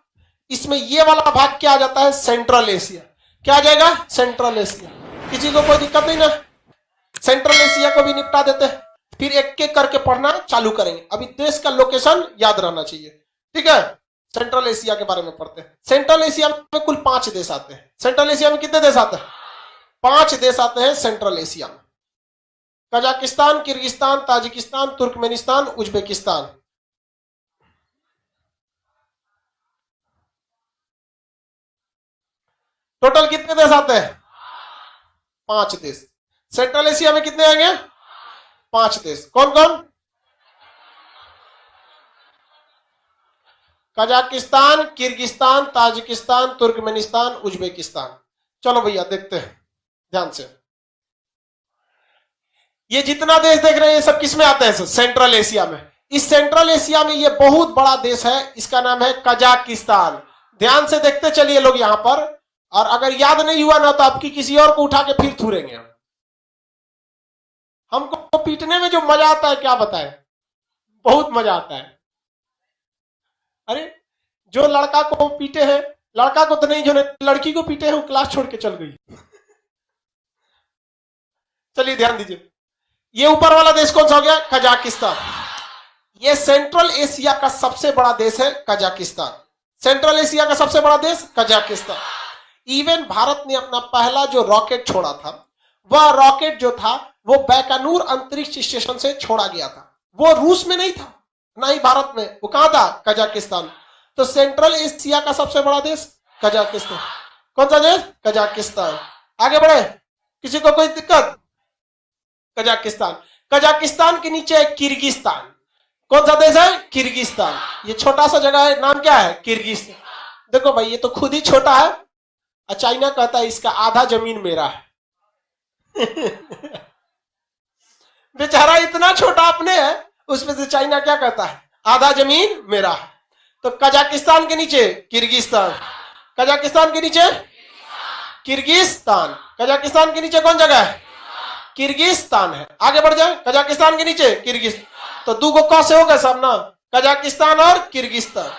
S1: इसमें ये वाला भाग क्या आ जाता है? Central Asia. क्या आ जाएगा? Central Asia. किसी को कोई दिक्कत नहीं ना? सेंट्रल एशिया को भी निपटा देते हैं, फिर एक एक करके पढ़ना चालू करेंगे। अभी देश का लोकेशन याद रहना चाहिए, ठीक है? सेंट्रल एशिया के बारे में पढ़ते हैं। सेंट्रल एशिया में कुल 5 देश आते हैं। सेंट्रल एशिया में कितने देश आते हैं? 5 देश आते हैं सेंट्रल एशिया में। Kazakhstan, Kyrgyzstan, Tajikistan, Turkmenistan, Uzbekistan. Total कितने देश आते हैं? 5 देश। सेंट्रल एशिया में कितने आएंगे? 5 देश। कौन कौन? Kazakhstan, Kyrgyzstan, Tajikistan, Turkmenistan, Uzbekistan. चलो भैया देखते हैं ध्यान से। ये जितना देश देख रहे हैं ये सब किस में आते हैं? सेंट्रल एशिया में। इस सेंट्रल एशिया में ये बहुत बड़ा देश है, इसका नाम है कजाकिस्तान। ध्यान से देखते चलिए लोग यहां पर, और अगर याद नहीं हुआ ना तो आपकी किसी और को उठा के फिर थूरेंगे हम। हमको पीटने में जो मजा आता है क्या बताएं, बहुत मजा आता है। अरे जो लड़का को पीटे हैं, लड़का को तो नहीं, जो लड़की को पीटे हैं वो क्लास छोड़ के चल गई। चलिए ध्यान दीजिए, ये ऊपर वाला देश कौन सा हो गया? कजाकिस्तान। ये सेंट्रल एशिया का सबसे बड़ा देश है कजाकिस्तान। सेंट्रल एशिया का सबसे बड़ा देश कजाकिस्तान। इवन भारत ने अपना पहला जो रॉकेट छोड़ा था, वह रॉकेट जो था वो बैकानूर अंतरिक्ष स्टेशन से छोड़ा गया था। वो रूस में नहीं था, ना ही भारत में, वो कहां था? कजाकिस्तान। तो सेंट्रल एशिया का सबसे बड़ा देश कजाकिस्तान। कौन सा देश? कजाकिस्तान। आगे बढ़े, किसी को कोई दिक्कत? कजाकिस्तान। कजाकिस्तान के नीचे है किर्गिस्तान। कौन सा देश है? किर्गिस्तान। ये छोटा सा जगह है, नाम क्या है? किर्गिस्तान। देखो भाई ये तो खुद ही छोटा है, और चाइना कहता है इसका आधा जमीन मेरा है। बेचारा इतना छोटा अपने है, उसमें से चाइना क्या कहता है? आधा जमीन मेरा है। तो कजाकिस्तान के नीचे किर्गिस्तान, कजाकिस्तान के नीचे किर्गिस्तान, कजाकिस्तान के नीचे कौन जगह है? किर्गिस्तान है। आगे बढ़ जाए, कजाकिस्तान के नीचे किर्गिस्तान। तो दो को क से हो गए सब ना, कजाकिस्तान और किर्गिस्तान,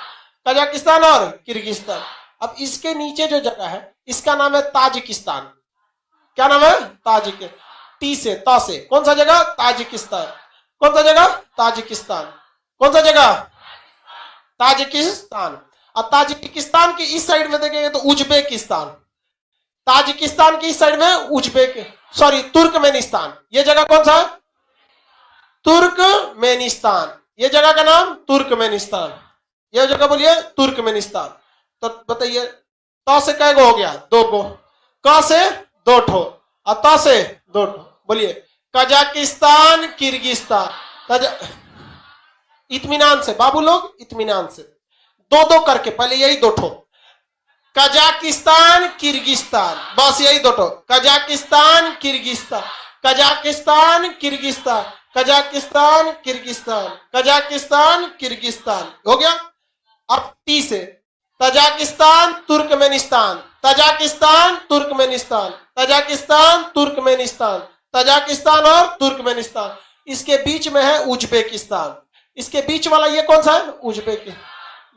S1: कजाकिस्तान और किर्गिस्तान। अब इसके नीचे जो जगह है इसका नाम है ताजिकिस्तान। क्या नाम है? ताजिक, टी से, ता से। कौन सा जगह? ताजिकिस्तान। कौन सा जगह? ताजिकिस्तान। कौन सा जगह? ताजिकिस्तान। और ताजिकिस्तान की इस साइड में देखेंगे तो उज्बेकिस्तान, ताजिकिस्तान की इस साइड में तुर्कमेनिस्तान। ये जगह कौन सा है? तुर्कमेनिस्तान। ये जगह का नाम तुर्कमेनिस्तान। ये जगह बोलिए तुर्कमेनिस्तान। तो बताइए तो से कै गो हो गया? 2 गो। क से 2 ठो और त से 2 ठो। बोलिए कजाकिस्तान, किर्गिस्तान। इत्मीनान से बाबू लोग, इत्मीनान से 2-2 करके पहले यही 2 ठो। कजाकिस्तान, किर्गिस्तान, बस यही 2 ठो। Kazakhstan, Kyrgyzstan, Kazakhstan, Kyrgyzstan, Kazakhstan, Kyrgyzstan, Kazakhstan, Kyrgyzstan. हो गया। अब टी से Tajikistan, Turkmenistan, Tajikistan, Turkmenistan, Tajikistan, Turkmenistan, Tajikistan और तुर्कमेनिस्तान। इसके बीच में है उज्बेकिस्तान। इसके बीच वाला ये कौन सा है?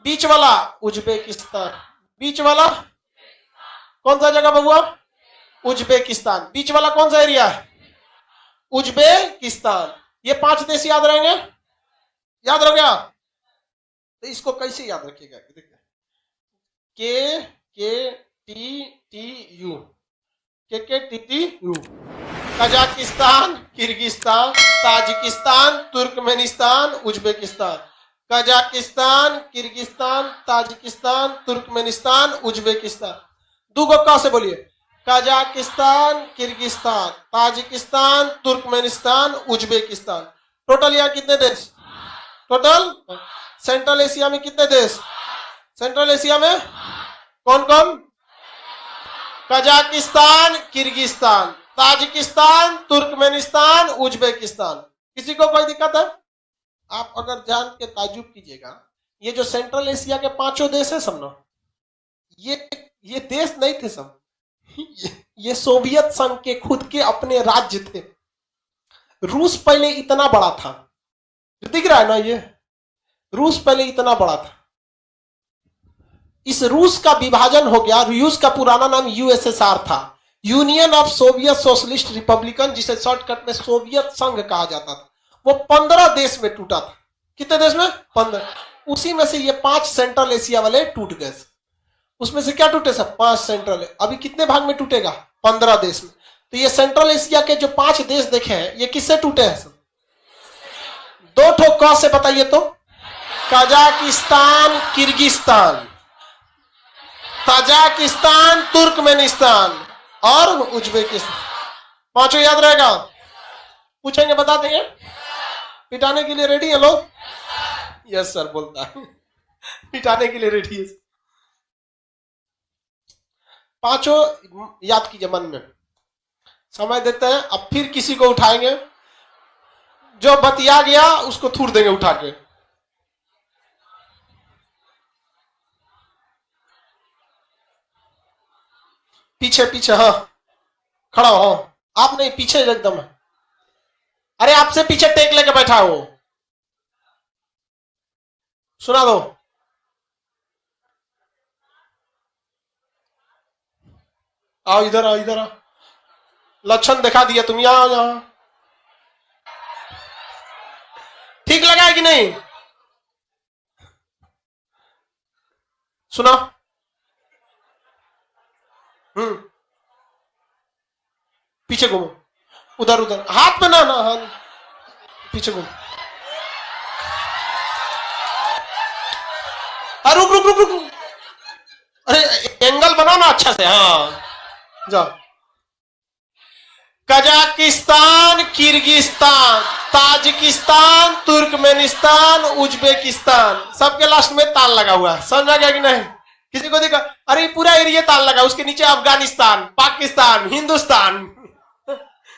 S1: बीच वाला उज्बेकिस्तान। बीच वाला कौन सा जगह बबुआ? उज्बेकिस्तान। बीच वाला कौन सा एरिया है? उज्बेकिस्तान। ये 5 देश याद रहेंगे? याद रह गया? तो इसको कैसे याद रखिएगा? देखिए KKTTU, KKTTU। Kazakhstan, Kyrgyzstan, Tajikistan, Turkmenistan, Uzbekistan. Kazakhstan, Kyrgyzstan, Tajikistan, Turkmenistan, Uzbekistan. 2 गो का से बोलिए Kazakhstan, Kyrgyzstan, Tajikistan, Turkmenistan, Uzbekistan. Total यहाँ कितने देश? टोटल सेंट्रल एशिया में कितने देश? सेंट्रल एशिया में कौन कौन? Kazakhstan, Kyrgyzstan, Tajikistan, Turkmenistan, Uzbekistan. किसी को कोई दिक्कत है? आप अगर जान के ताजुब कीजिएगा, ये जो सेंट्रल एशिया के 5 देश है सब ना, ये देश नहीं थे सब, ये सोवियत संघ के खुद के अपने राज्य थे। रूस पहले इतना बड़ा था, दिख रहा है ना, ये रूस पहले इतना बड़ा था। इस रूस का विभाजन हो गया। रूस का पुराना नाम यूएसएसआर था, union of Soviet socialist Republican, जिसे शॉर्टकट में सोवियत संघ कहा जाता था। वो 15 देश में टूटा था। कितने देश में? 15। उसी में से ये 5 सेंट्रल एशिया वाले टूट गए। उसमें से क्या टूटे सब? 5 सेंट्रल। अभी कितने भाग में टूटेगा? 15 देश में। तो ये सेंट्रल एशिया के जो 5 देश देखे हैं, ये किससे टूटे हैं सब? 2 ठो क से बताइए तो। कजाकिस्तान, किर्गिस्तान, ताजिकिस्तान, तुर्कमेनिस्तान और उज्बेकिस्तान। 5 याद रहेगा? पूछेंगे बता देंगे? पिटाने के लिए रेडी है लोग? यस सर बोलता है, पिटाने के लिए रेडी है। 5 याद कीजिए मन में, समय देते हैं। अब फिर किसी को उठाएंगे, जो बतिया गया उसको थूर देंगे उठा के। पीछे पीछे, हाँ खड़ा हो। आप नहीं, पीछे एकदम। अरे आपसे पीछे टेक लेके बैठा हो, सुना दो। आओ इधर, आओ इधर, आओ। लक्षण दिखा दिया तुम, यहां यहां। ठीक लगा है कि नहीं? सुना? पीछे घूमो, उधर उधर, हाथ में ना हाथ, पीछे घूमो। रुक रुक रुक रुक, अरे एंगल बनाओ ना अच्छा से। हाँ जाओ। Kazakhstan, Kyrgyzstan, Tajikistan, Turkmenistan, Uzbekistan, सबके लास्ट में ताल लगा हुआ है। समझा गया कि नहीं? किसी को देखा? अरे पूरा एरिया ताल लगा, उसके नीचे अफगानिस्तान, पाकिस्तान, हिंदुस्तान,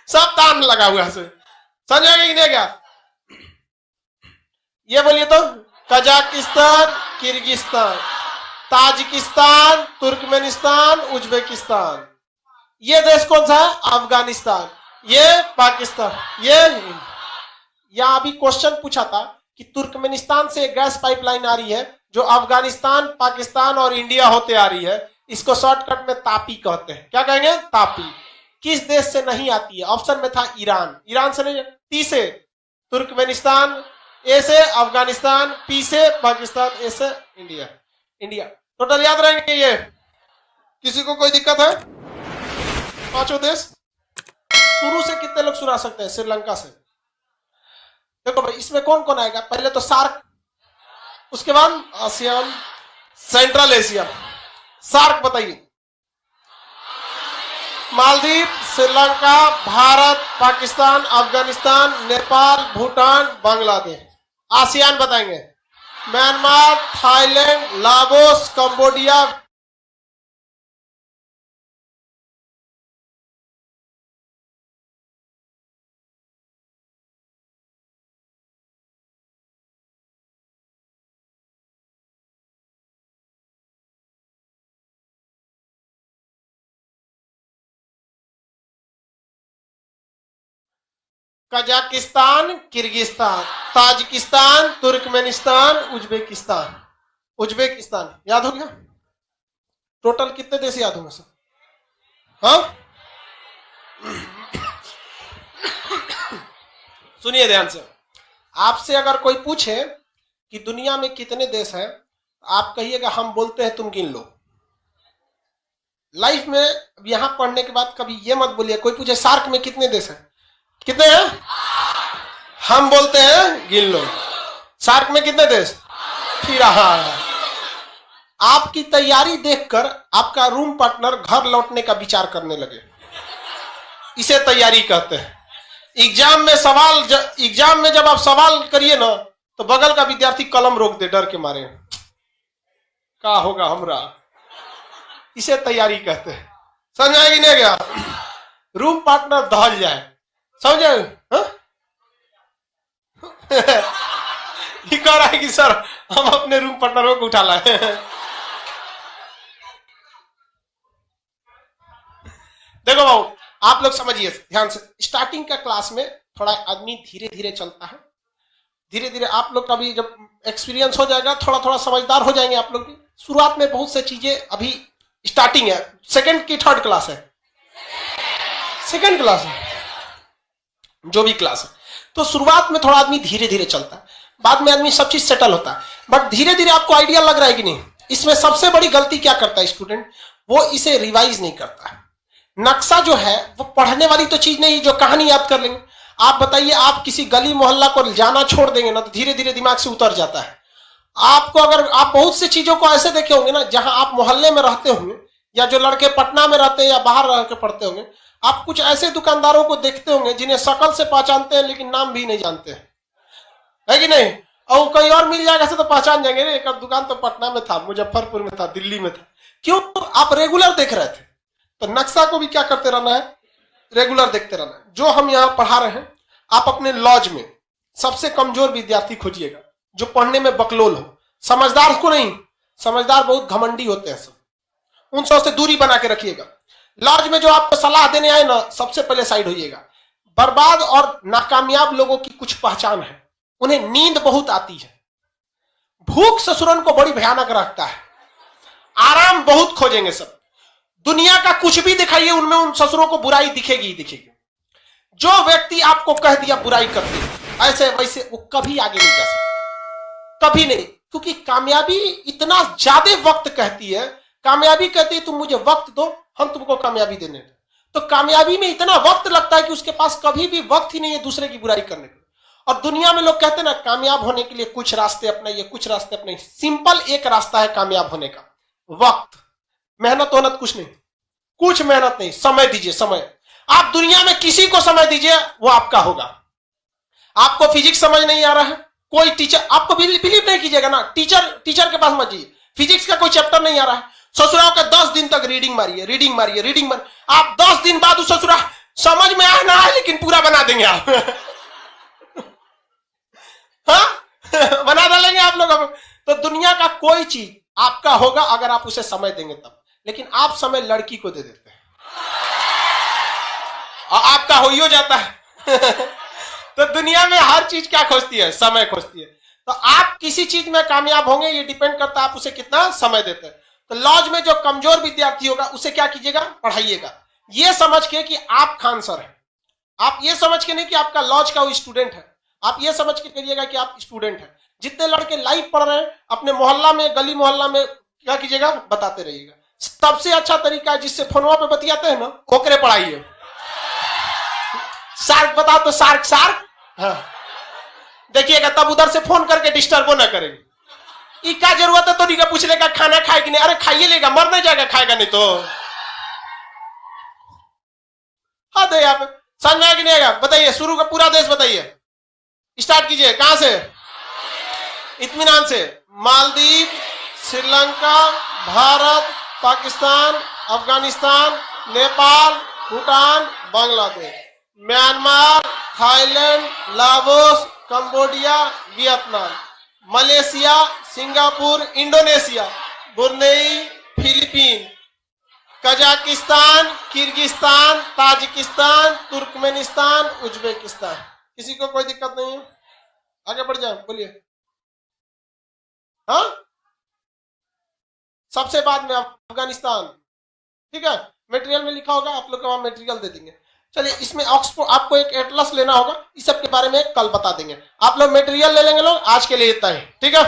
S1: सब ताल लगा हुआ है। समझा गया कि नहीं? क्या ये बोलिए तो? Kazakhstan, Kyrgyzstan, Tajikistan, Turkmenistan, Uzbekistan. ये देश कौन सा है? अफगानिस्तान, ये पाकिस्तान, ये। यहां अभी क्वेश्चन पूछा था कि तुर्कमेनिस्तान से गैस पाइपलाइन आ रही है जो अफगानिस्तान, पाकिस्तान और इंडिया होते आ रही है। इसको शॉर्टकट में तापी कहते हैं। क्या कहेंगे? तापी। किस देश से नहीं आती है? ऑप्शन में था ईरान, ईरान से नहीं। टी से तुर्कमेनिस्तान, ए से अफगानिस्तान, पी से पाकिस्तान, ए से इंडिया। इंडिया। टोटल याद रहेंगे ये? किसी को कोई दिक्कत है? पांचों देश। शुरू से कितने लोग सुना सकते हैं? श्रीलंका से। देखो भाई, इसमें कौन कौन आएगा? पहले तो सार्क, उसके बाद आसियान, सेंट्रल एशिया। सार्क बताइए। मालदीव, श्रीलंका, भारत, पाकिस्तान, अफगानिस्तान, नेपाल, भूटान, बांग्लादेश। आसियान बताएंगे। Myanmar, Thailand, Laos, Cambodia. Kazakhstan, Kyrgyzstan, Tajikistan, Turkmenistan, Uzbekistan. Uzbekistan याद हो गया? टोटल कितने देश याद होंगे सर? हाँ, सुनिए ध्यान से। आपसे अगर कोई पूछे कि दुनिया में कितने देश हैं, आप कहिएगा हम बोलते हैं, तुम गिन लो। लाइफ में यहां पढ़ने के बाद कभी ये मत बोलिए, कोई पूछे सार्क में कितने देश हैं, कितने हैं, हम बोलते हैं गिन लो। सार्क में कितने देश? फिर आपकी तैयारी देखकर आपका रूम पार्टनर घर लौटने का विचार करने लगे, इसे तैयारी कहते हैं। एग्जाम में जब आप सवाल करिए ना, तो बगल का विद्यार्थी कलम रोक दे डर के मारे, क्या होगा हमरा, इसे तैयारी कहते हैं। समझ आएगी नहीं क्या? रूम पार्टनर दहल जाए, समझे? ये कह रहा है कि सर हम अपने रूम पार्टनरों को उठा लाए। देखो बाबू, आप लोग समझिए ध्यान से। स्टार्टिंग का क्लास में थोड़ा आदमी धीरे धीरे चलता है, धीरे धीरे आप लोग का भी जब एक्सपीरियंस हो जाएगा, थोड़ा थोड़ा समझदार हो जाएंगे आप लोग भी। शुरुआत में बहुत से चीजें, अभी स्टार्टिंग है, सेकंड की थर्ड क्लास है, सेकंड क्लास है, जो भी क्लास है। तो शुरुआत में थोड़ा आदमी धीरे धीरे चलता है, बाद में आदमी सब चीज सेटल होता है। बट धीरे धीरे आपको आइडिया लग रहा है कि नहीं? इसमें सबसे बड़ी गलती क्या करता है स्टूडेंट? वो इसे रिवाइज नहीं करता है। नक्शा जो है वो पढ़ने वाली तो चीज नहीं जो कहानी याद कर लेंगे। आप बताइए, आप किसी गली मोहल्ला को जाना छोड़ देंगे ना, तो धीरे धीरे दिमाग से उतर जाता है। आपको अगर आप बहुत सी चीजों को ऐसे देखे होंगे ना, जहां आप मोहल्ले में रहते होंगे, या जो लड़के पटना में रहते हैं या बाहर रह के पढ़ते होंगे, आप कुछ ऐसे दुकानदारों को देखते होंगे जिन्हें शकल से पहचानते हैं लेकिन नाम भी नहीं जानते हैं, है कि नहीं? और कहीं और मिल जाएगा तो पहचान जाएंगे, एक दुकान तो पटना में था, मुजफ्फरपुर में था, दिल्ली में था। क्यों? आप रेगुलर देख रहे थे। तो नक्शा को भी क्या करते रहना है? रेगुलर देखते रहना है। जो हम यहाँ पढ़ा रहे हैं, आप अपने लॉज में सबसे कमजोर विद्यार्थी खोजिएगा, जो पढ़ने में बकलोल हो, समझदार को नहीं। समझदार बहुत घमंडी होते हैं सब, उन सब से दूरी बना के रखिएगा। लॉज में जो आपको सलाह देने आए ना, सबसे पहले साइड होइएगा। बर्बाद और नाकामयाब लोगों की कुछ पहचान है, उन्हें नींद बहुत आती है, भूख ससुरन को बड़ी भयानक रखता है, आराम बहुत खोजेंगे सब। दुनिया का कुछ भी दिखाइए, उनमें उन ससुरों को बुराई दिखेगी ही दिखेगी। जो व्यक्ति आपको कह दिया बुराई करते ऐसे वैसे, वो कभी आगे नहीं जा सकता, कभी नहीं। क्योंकि कामयाबी इतना ज्यादा वक्त कहती है, कामयाबी कहती है तुम मुझे वक्त दो, हम तुमको कामयाबी देने। तो कामयाबी में इतना वक्त लगता है कि उसके पास कभी भी वक्त ही नहीं है दूसरे की बुराई करने का। और दुनिया में लोग कहते हैं ना, कामयाब होने के लिए कुछ रास्ते अपनाइए, कुछ रास्ते अपनाइए। सिंपल एक रास्ता है कामयाब होने का, वक्त। मेहनत वहनत कुछ नहीं, कुछ मेहनत नहीं, समय दीजिए। समय आप दुनिया में किसी को समय दीजिए, वो आपका होगा। आपको फिजिक्स समझ नहीं आ रहा है, कोई टीचर, आपको बिलीव नहीं कीजिएगा ना, टीचर के पास मत जाइए। फिजिक्स का कोई चैप्टर नहीं आ रहा है, ससुराल का 10 दिन तक रीडिंग मारिए, रीडिंग मारिए, रीडिंग मारिए। आप 10 दिन बाद उस ससुराल समझ में आए ना आए, लेकिन पूरा बना देंगे आप। हाँ बना डालेंगे आप लोग। तो दुनिया का कोई चीज आपका होगा अगर आप उसे समय देंगे तब। लेकिन आप समय लड़की को दे देते हैं और आपका हो ही हो जाता है। तो दुनिया में हर चीज क्या खोजती है? समय खोजती है। तो आप किसी चीज में कामयाब होंगे, ये डिपेंड करता है आप उसे कितना समय देते हैं। तो लॉज में जो कमजोर विद्यार्थी होगा उसे क्या कीजिएगा? पढ़ाइएगा, ये समझ के कि आप खान सर हैं। आप ये समझ के नहीं कि आपका लॉज का वो स्टूडेंट है, आप ये समझ के करिएगा कि आप स्टूडेंट हैं। जितने लड़के लाइव पढ़ रहे हैं, अपने मोहल्ला में, गली मोहल्ला में क्या कीजिएगा, बताते रहिएगा। सबसे अच्छा तरीका है जिससे फोनवा पे बतियाते हैं ना, कोकरे पढ़ाइए। सार्क बता तो सार्क सार्क, हाँ देखिएगा, तब उधर से फोन करके डिस्टर्बो ना करेंगे। क्या जरूरत है तो नहीं पूछने का खाना खाएगी नहीं, अरे खाइए लेगा, मर नहीं जाएगा खाएगा नहीं तो। हाँ दे आप समझ में आएगा नहीं आएगा, बताइए शुरू का पूरा देश बताइए, स्टार्ट कीजिए। कहां से, इत्मीनान से। Maldives, Sri Lanka, Bharat, Pakistan, Afghanistan, Nepal, Bhutan, Bangladesh, Myanmar, Thailand, Laos, Cambodia, Vietnam, Malaysia, Singapore, Indonesia, Brunei, Philippine, Kazakhstan, Kyrgyzstan, Tajikistan, Turkmenistan, Uzbekistan. किसी को कोई दिक्कत नहीं है, आगे बढ़ जाए, बोलिए। हाँ सबसे बाद में अफगानिस्तान, ठीक है, मटेरियल में लिखा होगा, आप लोग को वहां मटेरियल दे देंगे। चलिए इसमें ऑक्सफोर्ड आपको एक एटलस लेना होगा, इस सब के बारे में कल बता देंगे। आप लोग मटेरियल ले लेंगे लोग, आज के लिए इतना ही, ठीक है।